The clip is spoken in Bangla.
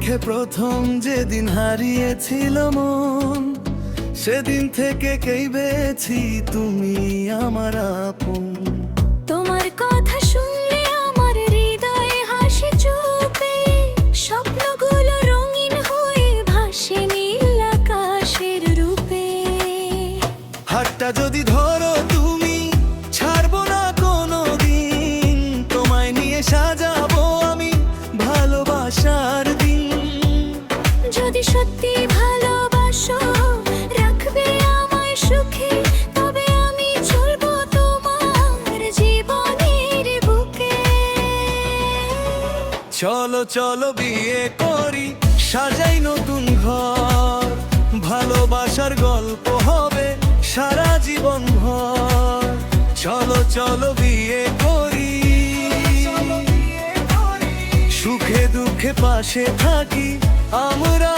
দেখে প্রথম যেদিন হারিয়েছিল মন, সেদিন থেকে কেই পেয়েছি তুমি আমার আপন। তোমার কথা শুনলে আমার হৃদয়ে হাসি চুপে, স্বপ্নগুলো রঙিন হয়ে ভাসে নীল আকাশের রূপে। হাতটা যদি ধরো তুমি, ছাড়বো না কোনো দিন, তোমায় নিয়ে সাজাবো আমি ভালোবাসার দিন। যদি সত্যি ভালোবাসো, রাখবে আমায় সুখে, তবে আমি চলবো তোমার জীবনের বুকে। চলো চলো বিয়ে করি, সাজাই নতুন ঘর, ভালোবাসার গল্প হবে সারা জীবন ভর। চলো চলো বিয়ে করি, সুখে দুঃখে পাশে থাকি আমরা